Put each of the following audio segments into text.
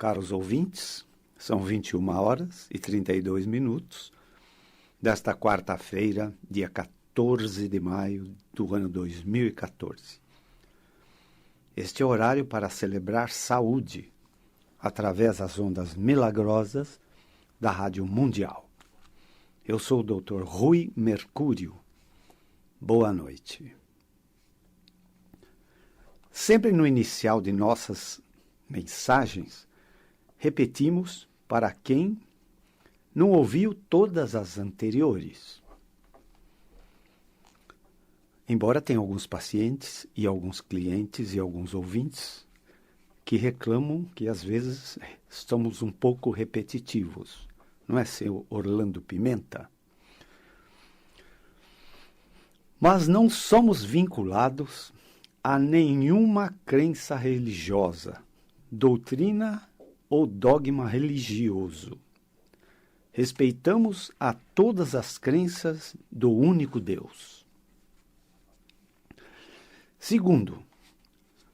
Caros ouvintes, são 21h32 desta quarta-feira, dia 14 de maio do ano 2014. Este é o horário para celebrar saúde através das ondas milagrosas da Rádio Mundial. Eu sou o Dr. Rui Mercúrio. Boa noite. Sempre no inicial de nossas mensagens, repetimos para quem não ouviu todas as anteriores. Embora tenha alguns pacientes e alguns clientes e alguns ouvintes que reclamam que às vezes estamos um pouco repetitivos. Não é, seu Orlando Pimenta? Mas não somos vinculados a nenhuma crença religiosa, doutrina ou dogma religioso. Respeitamos a todas as crenças do único Deus. Segundo,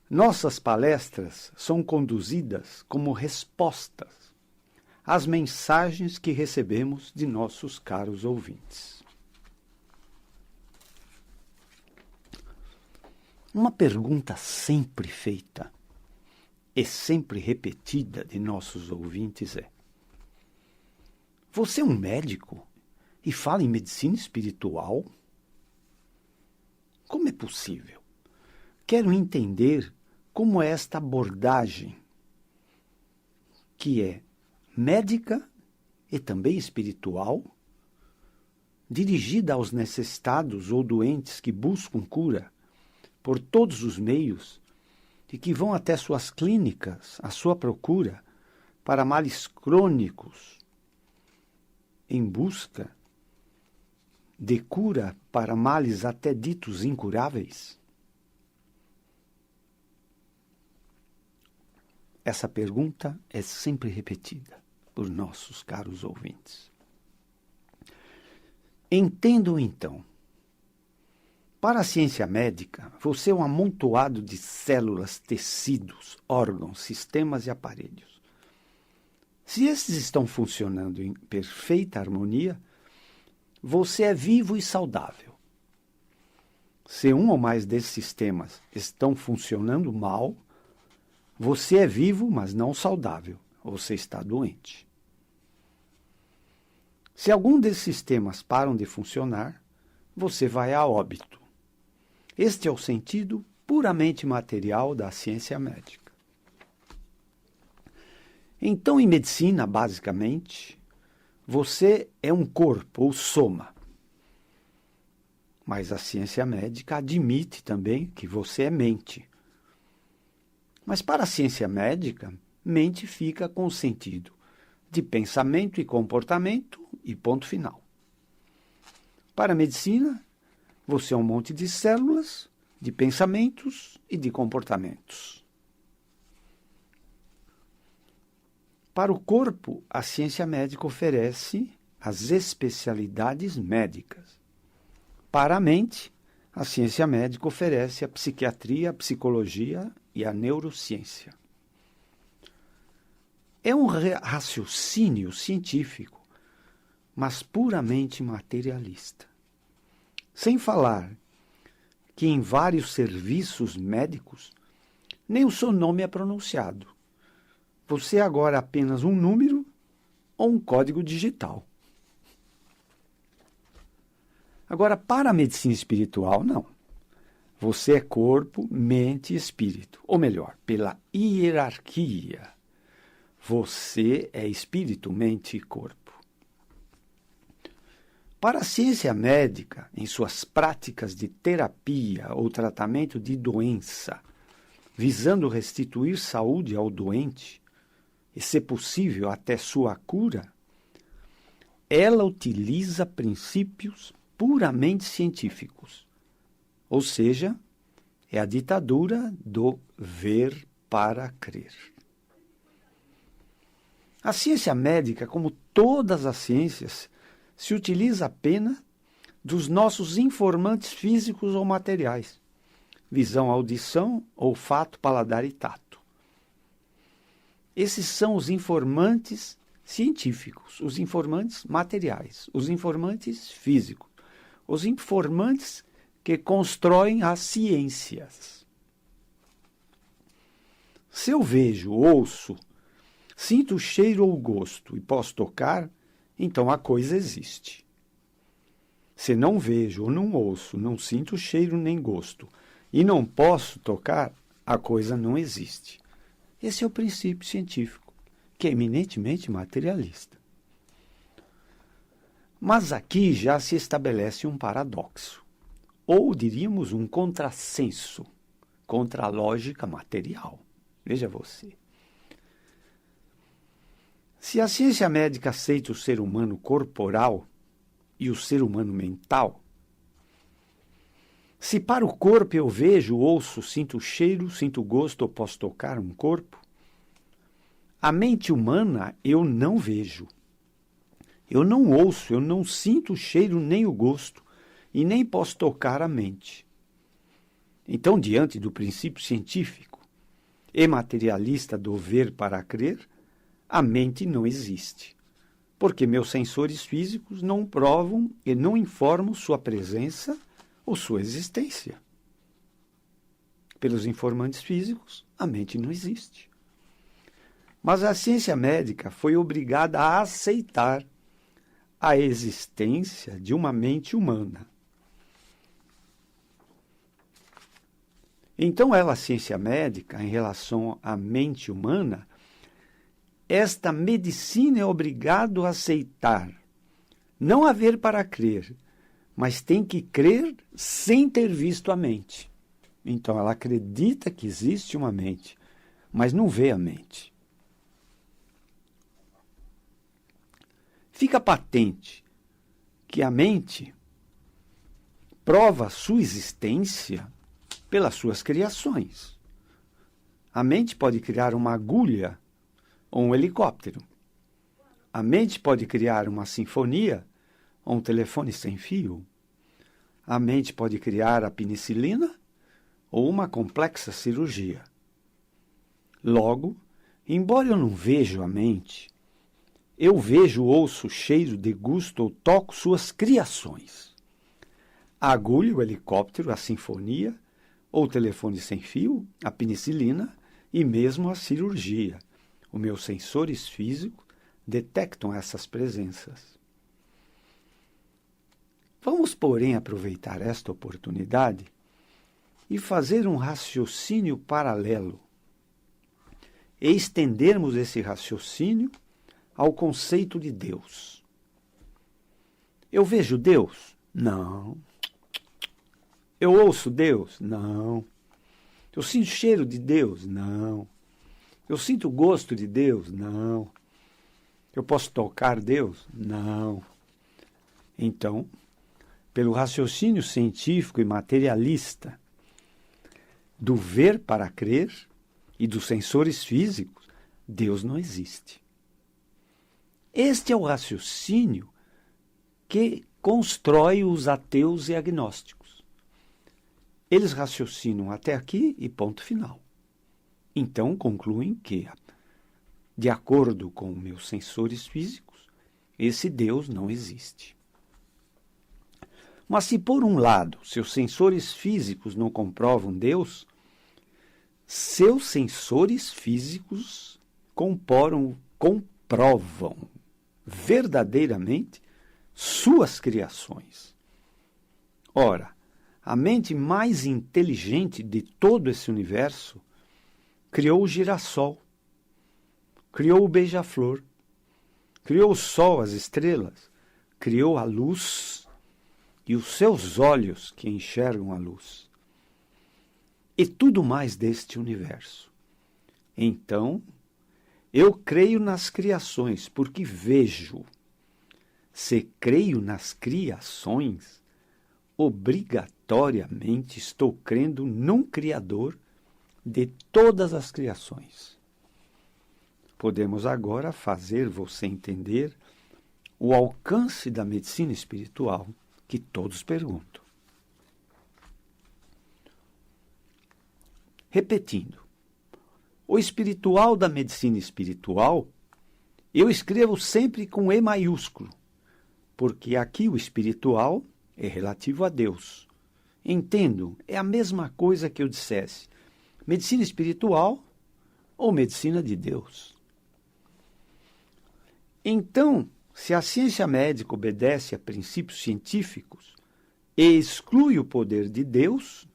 nossas palestras são conduzidas como respostas às mensagens que recebemos de nossos caros ouvintes. Uma pergunta sempre feita e sempre repetida de nossos ouvintes é: você é um médico e fala em medicina espiritual? Como é possível? Quero entender como é esta abordagem, que é médica e também espiritual, dirigida aos necessitados ou doentes que buscam cura por todos os meios e que vão até suas clínicas à sua procura para males crônicos, em busca de cura para males até ditos incuráveis? Essa pergunta é sempre repetida por nossos caros ouvintes. Entendam então. Para a ciência médica, você é um amontoado de células, tecidos, órgãos, sistemas e aparelhos. Se esses estão funcionando em perfeita harmonia, você é vivo e saudável. Se um ou mais desses sistemas estão funcionando mal, você é vivo, mas não saudável. Você está doente. Se algum desses sistemas param de funcionar, você vai a óbito. Este é o sentido puramente material da ciência médica. Então, em medicina, basicamente, você é um corpo, ou soma. Mas a ciência médica admite também que você é mente. Mas para a ciência médica, mente fica com o sentido de pensamento e comportamento e ponto final. Para a medicina, você é um monte de células, de pensamentos e de comportamentos. Para o corpo, a ciência médica oferece as especialidades médicas. Para a mente, a ciência médica oferece a psiquiatria, a psicologia e a neurociência. É um raciocínio científico, mas puramente materialista. Sem falar que em vários serviços médicos nem o seu nome é pronunciado. Você é agora apenas um número ou um código digital. Agora, para a medicina espiritual, não. Você é corpo, mente e espírito. Ou melhor, pela hierarquia. Você é espírito, mente e corpo. Para a ciência médica, em suas práticas de terapia ou tratamento de doença, visando restituir saúde ao doente, e, se possível, até sua cura, ela utiliza princípios puramente científicos. Ou seja, é a ditadura do ver para crer. A ciência médica, como todas as ciências, se utiliza apenas dos nossos informantes físicos ou materiais, visão, audição, olfato, paladar e tato. Esses são os informantes científicos, os informantes materiais, os informantes físicos, os informantes que constroem as ciências. Se eu vejo, ouço, sinto o cheiro ou o gosto e posso tocar, então a coisa existe. Se não vejo ou não ouço, não sinto cheiro nem gosto e não posso tocar, a coisa não existe. Esse é o princípio científico, que é eminentemente materialista. Mas aqui já se estabelece um paradoxo, ou diríamos um contrassenso contra a lógica material. Veja você. Se a ciência médica aceita o ser humano corporal e o ser humano mental, se para o corpo eu vejo, ouço, sinto o cheiro, sinto o gosto ou posso tocar um corpo, a mente humana eu não vejo. Eu não ouço, eu não sinto o cheiro nem o gosto e nem posso tocar a mente. Então, diante do princípio científico e materialista do ver para crer, a mente não existe, porque meus sensores físicos não provam e não informam sua presença ou sua existência. Pelos informantes físicos, a mente não existe. Mas a ciência médica foi obrigada a aceitar a existência de uma mente humana. Então, a ciência médica, em relação à mente humana, esta medicina é obrigada a aceitar, não a ver para crer, mas tem que crer sem ter visto a mente. Então, ela acredita que existe uma mente, mas não vê a mente. Fica patente que a mente prova sua existência pelas suas criações. A mente pode criar uma agulha ou um helicóptero. A mente pode criar uma sinfonia ou um telefone sem fio. A mente pode criar a penicilina ou uma complexa cirurgia. Logo, embora eu não veja a mente, eu vejo, ouço, cheiro, degusto ou toco suas criações. A agulha, o helicóptero, a sinfonia, ou o telefone sem fio, a penicilina e mesmo a cirurgia. Os meus sensores físicos detectam essas presenças. Vamos, porém, aproveitar esta oportunidade e fazer um raciocínio paralelo e estendermos esse raciocínio ao conceito de Deus. Eu vejo Deus? Não. Eu ouço Deus? Não. Eu sinto cheiro de Deus? Não. Eu sinto o gosto de Deus? Não. Eu posso tocar Deus? Não. Então, pelo raciocínio científico e materialista do ver para crer e dos sensores físicos, Deus não existe. Este é o raciocínio que constrói os ateus e agnósticos. Eles raciocinam até aqui e ponto final. Então concluem que, de acordo com meus sensores físicos, esse Deus não existe. Mas se por um lado seus sensores físicos não comprovam Deus, seus sensores físicos comprovam verdadeiramente suas criações. Ora, a mente mais inteligente de todo esse universo criou o girassol, criou o beija-flor, criou o sol, as estrelas, criou a luz e os seus olhos que enxergam a luz. E tudo mais deste universo. Então, eu creio nas criações, porque vejo. Se creio nas criações, obrigatoriamente estou crendo num Criador de todas as criações. Podemos agora fazer você entender o alcance da medicina espiritual que todos perguntam. Repetindo, O espiritual da medicina espiritual, eu escrevo sempre com E maiúsculo, porque aqui o espiritual é relativo a Deus. Entendo, é a mesma coisa que eu dissesse medicina espiritual ou medicina de Deus. Então, se a ciência médica obedece a princípios científicos e exclui o poder de Deus,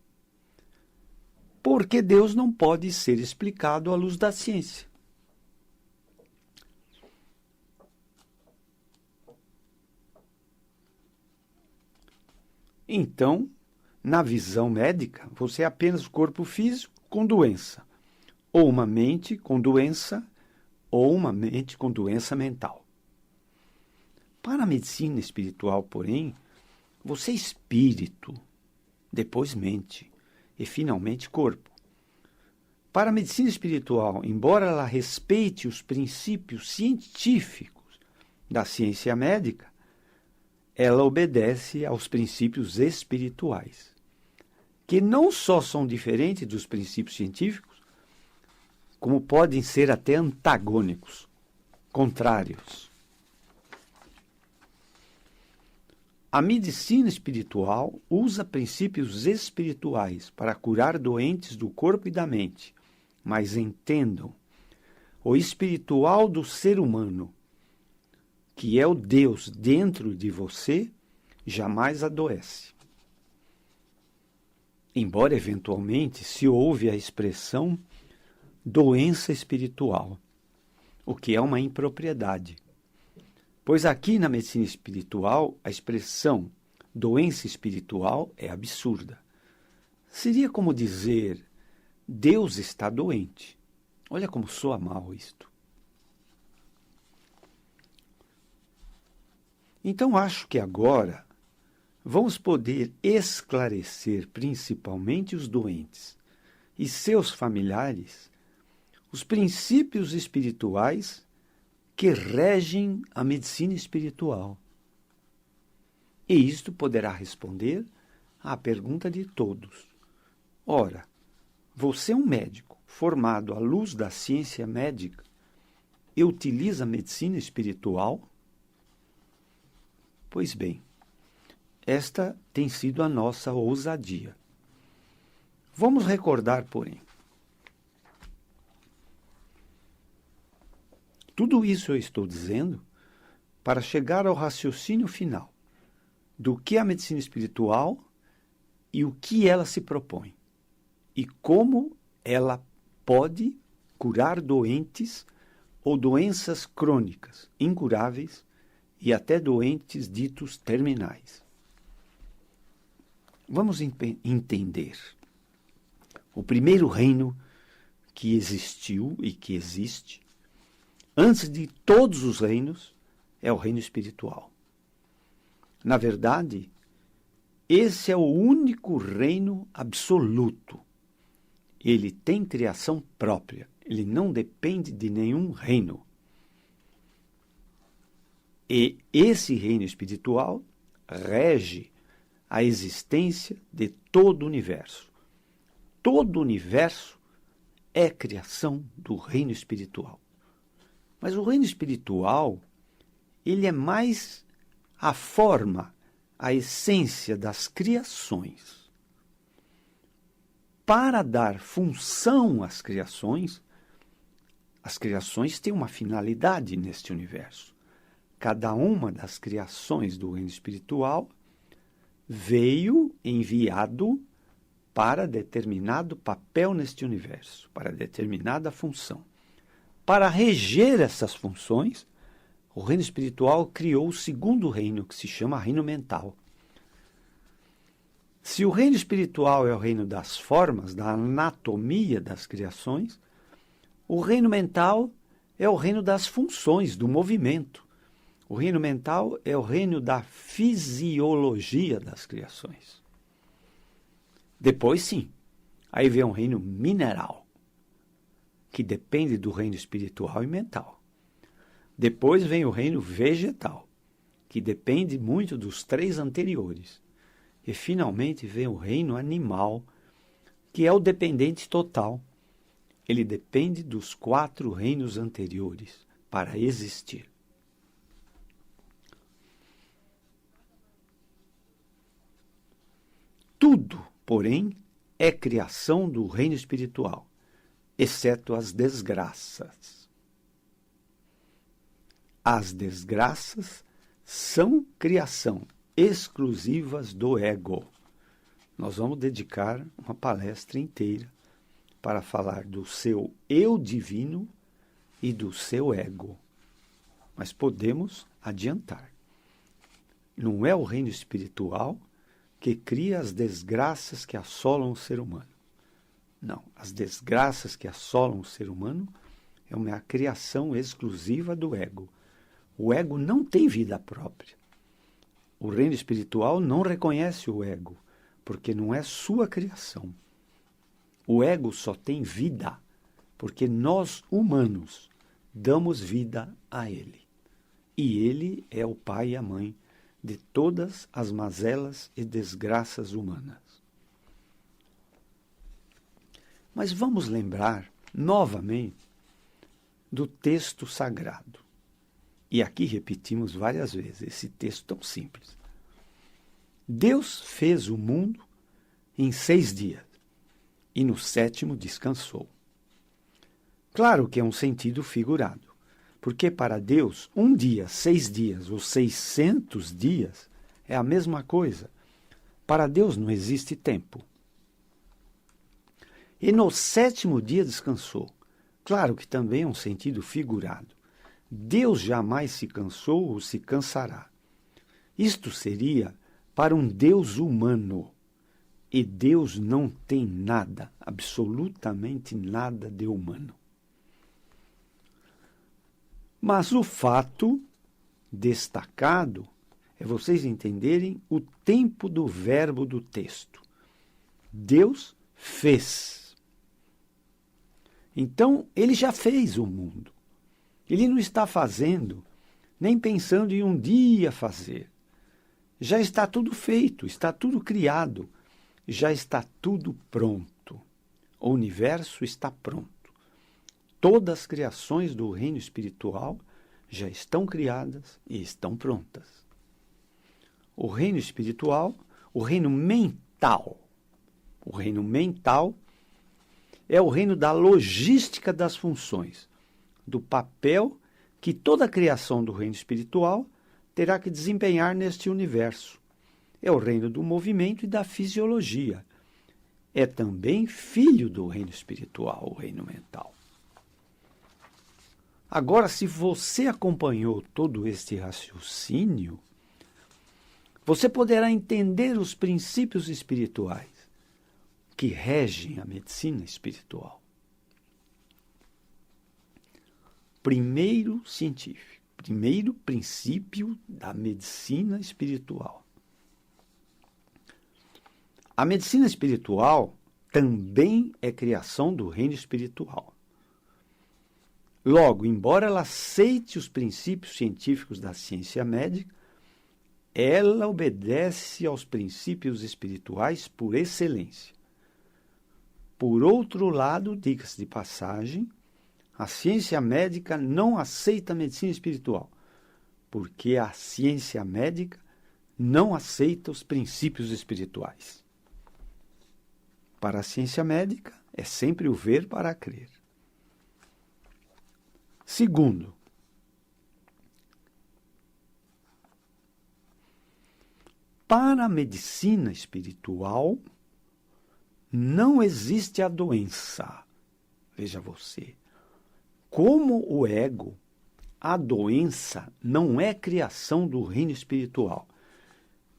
porque Deus não pode ser explicado à luz da ciência. Então, na visão médica, você é apenas o corpo físico com doença, ou uma mente com doença, ou uma mente com doença mental. Para a medicina espiritual, porém, você é espírito, depois mente e finalmente corpo. Para a medicina espiritual, embora ela respeite os princípios científicos da ciência médica, ela obedece aos princípios espirituais, que não só são diferentes dos princípios científicos, como podem ser até antagônicos, contrários. A medicina espiritual usa princípios espirituais para curar doentes do corpo e da mente, mas entendam, o espiritual do ser humano, que é o Deus dentro de você, jamais adoece. Embora eventualmente se ouve a expressão doença espiritual, o que é uma impropriedade. Pois aqui na medicina espiritual, a expressão doença espiritual é absurda. Seria como dizer, Deus está doente. Olha como soa mal isto. Então acho que agora vamos poder esclarecer principalmente os doentes e seus familiares os princípios espirituais que regem a medicina espiritual. E isto poderá responder à pergunta de todos. Ora, você é um médico formado à luz da ciência médica e utiliza a medicina espiritual? Pois bem, esta tem sido a nossa ousadia. Vamos recordar, porém, tudo isso eu estou dizendo para chegar ao raciocínio final do que é a medicina espiritual e o que ela se propõe e como ela pode curar doentes ou doenças crônicas, incuráveis e até doentes ditos terminais. Vamos entender. O primeiro reino que existiu e que existe antes de todos os reinos, é o reino espiritual. Na verdade, esse é o único reino absoluto. Ele tem criação própria. Ele não depende de nenhum reino. E esse reino espiritual rege a existência de todo o universo. Todo o universo é criação do reino espiritual. Mas o reino espiritual, ele é mais a forma, a essência das criações. Para dar função às criações têm uma finalidade neste universo. Cada uma das criações do reino espiritual veio enviado para determinado papel neste universo, para determinada função. Para reger essas funções, o reino espiritual criou o segundo reino, que se chama reino mental. Se o reino espiritual é o reino das formas, da anatomia das criações, o reino mental é o reino das funções, do movimento. O reino mental é o reino da fisiologia das criações. Depois, sim, aí vem um reino mineral, que depende do reino espiritual e mental. Depois vem o reino vegetal, que depende muito dos três anteriores. E, finalmente, vem o reino animal, que é o dependente total, Ele depende dos 4 reinos anteriores para existir. Tudo, porém, é criação do reino espiritual, exceto as desgraças. As desgraças são criação exclusivas do ego. Nós vamos dedicar uma palestra inteira para falar do seu eu divino e do seu ego. Mas podemos adiantar. Não é o reino espiritual que cria as desgraças que assolam o ser humano. Não, as desgraças que assolam o ser humano é uma criação exclusiva do ego. O ego não tem vida própria. O reino espiritual não reconhece o ego, porque não é sua criação. O ego só tem vida, porque nós, humanos, damos vida a ele. E ele é o pai e a mãe de todas as mazelas e desgraças humanas. Mas vamos lembrar, novamente, do texto sagrado. E aqui repetimos várias vezes esse texto tão simples. Deus fez o mundo em 6 dias e no 7º descansou. Claro que é um sentido figurado, porque para Deus 1 dia, 6 dias ou 600 dias é a mesma coisa. Para Deus não existe tempo. E no 7º dia descansou. Claro que também é um sentido figurado. Deus jamais se cansou ou se cansará. Isto seria para um Deus humano. E Deus não tem nada, absolutamente nada de humano. Mas o fato destacado é vocês entenderem o tempo do verbo do texto. Deus fez. Então, ele já fez o mundo. Ele não está fazendo, nem pensando em um dia fazer. Já está tudo feito, está tudo criado, já está tudo pronto. O universo está pronto. Todas as criações do reino espiritual já estão criadas e estão prontas. O reino espiritual, o reino mental é o reino da logística das funções, do papel que toda a criação do reino espiritual terá que desempenhar neste universo. É o reino do movimento e da fisiologia. É também filho do reino espiritual, o reino mental. Agora, se você acompanhou todo este raciocínio, você poderá entender os princípios espirituais que regem a medicina espiritual. Primeiro científico, primeiro princípio da medicina espiritual. A medicina espiritual também é criação do reino espiritual. Logo, embora ela aceite os princípios científicos da ciência médica, ela obedece aos princípios espirituais por excelência. Por outro lado, diga-se de passagem, a ciência médica não aceita a medicina espiritual, porque a ciência médica não aceita os princípios espirituais. Para a ciência médica, é sempre o ver para crer. Segundo, para a medicina espiritual, não existe a doença. Veja você, como o ego, a doença não é criação do reino espiritual.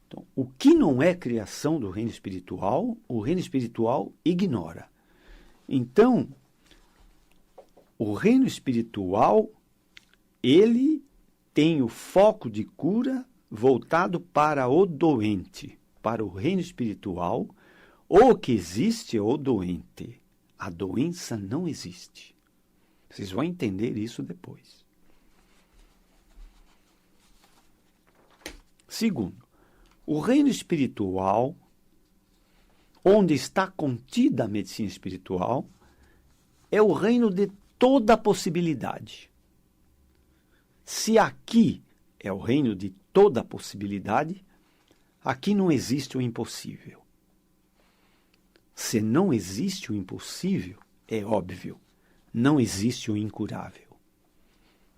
Então, o que não é criação do reino espiritual, o reino espiritual ignora. Então, o reino espiritual, ele tem o foco de cura voltado para o doente. Para o reino espiritual, o que existe é o doente. A doença não existe. Vocês vão entender isso depois. Segundo, o reino espiritual, onde está contida a medicina espiritual, é o reino de toda possibilidade. Se aqui é o reino de toda possibilidade, aqui não existe o impossível. Se não existe o impossível, é óbvio, não existe o incurável.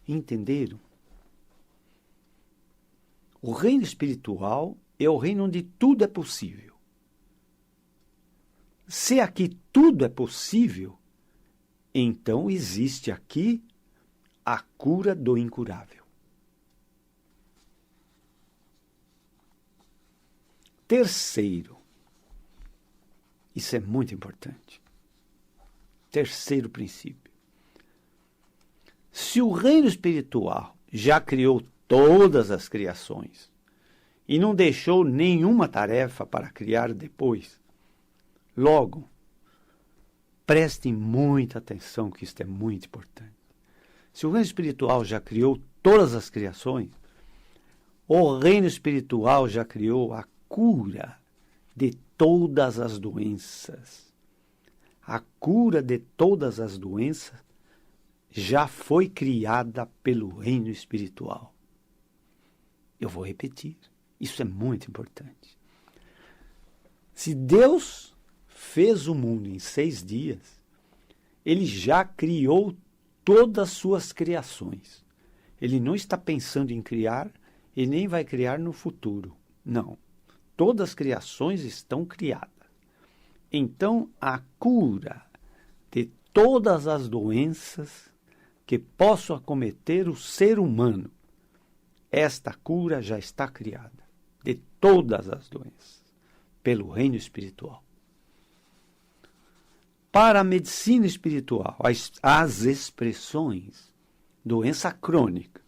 Entenderam? O reino espiritual é o reino onde tudo é possível. Se aqui tudo é possível, então existe aqui a cura do incurável. Terceiro, isso é muito importante. Terceiro princípio. Se o reino espiritual já criou todas as criações e não deixou nenhuma tarefa para criar depois, logo, prestem muita atenção que isto é muito importante. Se o reino espiritual já criou todas as criações, o reino espiritual já criou a cura de todas as doenças. A cura de todas as doenças já foi criada pelo reino espiritual. Eu vou repetir. Isso é muito importante. Se Deus fez o mundo em 6 dias, Ele já criou todas as suas criações. Ele não está pensando em criar e nem vai criar no futuro. Não. Todas as criações estão criadas. Então, a cura de todas as doenças que possam acometer o ser humano, esta cura já está criada. De todas as doenças, pelo reino espiritual. Para a medicina espiritual, as expressões doença crônica,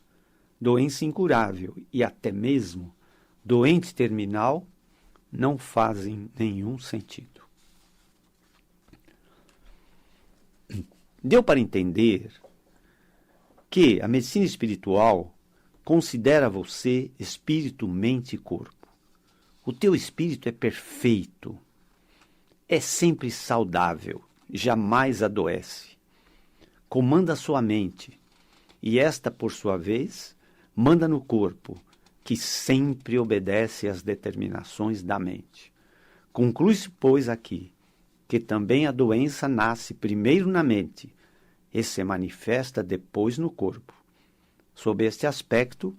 doença incurável e até mesmo doente terminal não fazem nenhum sentido. Deu para entender que a medicina espiritual considera você espírito, mente e corpo. O teu espírito é perfeito, é sempre saudável, jamais adoece. Comanda a sua mente, e esta, por sua vez, manda no corpo, que sempre obedece às determinações da mente. Conclui-se, pois, aqui, que também a doença nasce primeiro na mente e se manifesta depois no corpo. Sob este aspecto,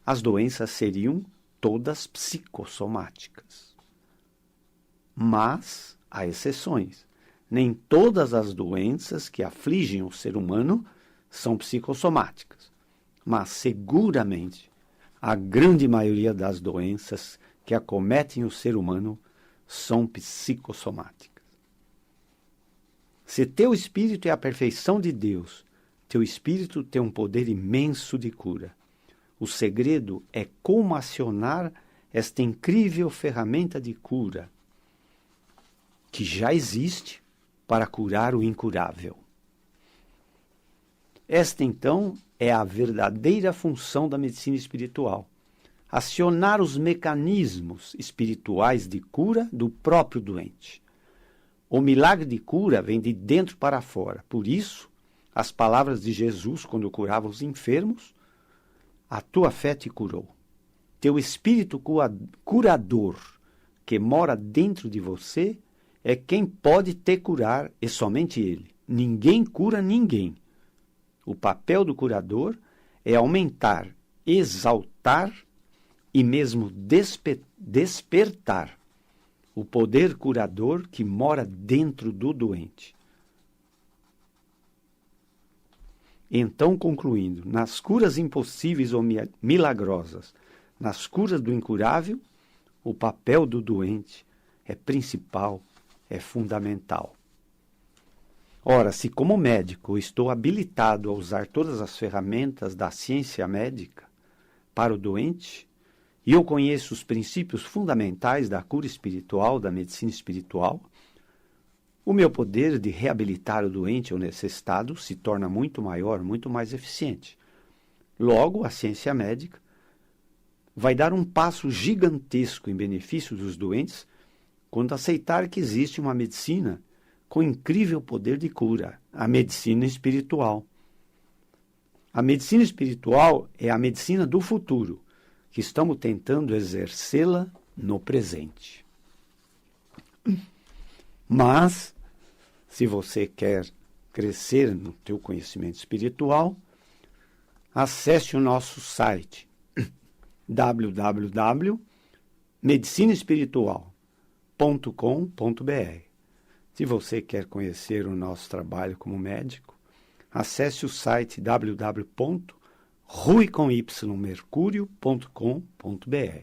as doenças seriam todas psicossomáticas. Mas há exceções. Nem todas as doenças que afligem o ser humano são psicossomáticas. Mas, seguramente, a grande maioria das doenças que acometem o ser humano são psicossomáticas. Se teu espírito é a perfeição de Deus, teu espírito tem um poder imenso de cura. O segredo é como acionar esta incrível ferramenta de cura que já existe para curar o incurável. Esta, então, é a verdadeira função da medicina espiritual. Acionar os mecanismos espirituais de cura do próprio doente. O milagre de cura vem de dentro para fora. Por isso, as palavras de Jesus, quando curava os enfermos, a tua fé te curou. Teu espírito curador, que mora dentro de você, é quem pode te curar, e somente ele. Ninguém cura ninguém. O papel do curador é aumentar, exaltar e mesmo despertar o poder curador que mora dentro do doente. Então, concluindo, nas curas impossíveis ou milagrosas, nas curas do incurável, o papel do doente é principal, é fundamental. Ora, se como médico estou habilitado a usar todas as ferramentas da ciência médica para o doente, e eu conheço os princípios fundamentais da cura espiritual, da medicina espiritual, o meu poder de reabilitar o doente ou necessitado se torna muito maior, muito mais eficiente. Logo, a ciência médica vai dar um passo gigantesco em benefício dos doentes quando aceitar que existe uma medicina com incrível poder de cura, a medicina espiritual. A medicina espiritual é a medicina do futuro, que estamos tentando exercê-la no presente. Mas, se você quer crescer no teu conhecimento espiritual, acesse o nosso site www.medicinaespiritual.com.br. Se você quer conhecer o nosso trabalho como médico, acesse o site www.ruicomymercurio.com.br.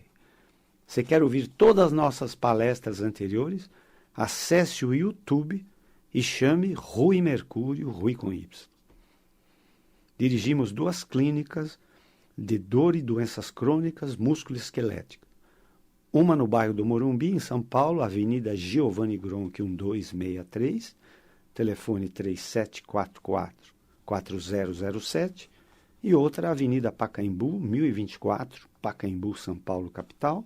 Você quer ouvir todas as nossas palestras anteriores? Acesse o YouTube e chame Rui Mercúrio, Rui com Y. Dirigimos 2 clínicas de dor e doenças crônicas musculoesqueléticas. Uma no bairro do Morumbi, em São Paulo, Avenida Giovanni Gronchi 1263, telefone 3744-4007, e outra, Avenida Pacaembu, 1024, Pacaembu, São Paulo, capital,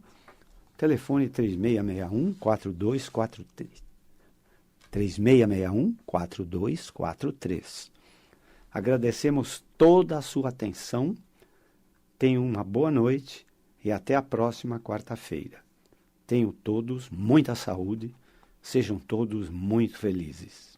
telefone 3661-4243. 3661-4243. Agradecemos toda a sua atenção. Tenham uma boa noite e até a próxima quarta-feira. Tenham todos muita saúde, sejam todos muito felizes.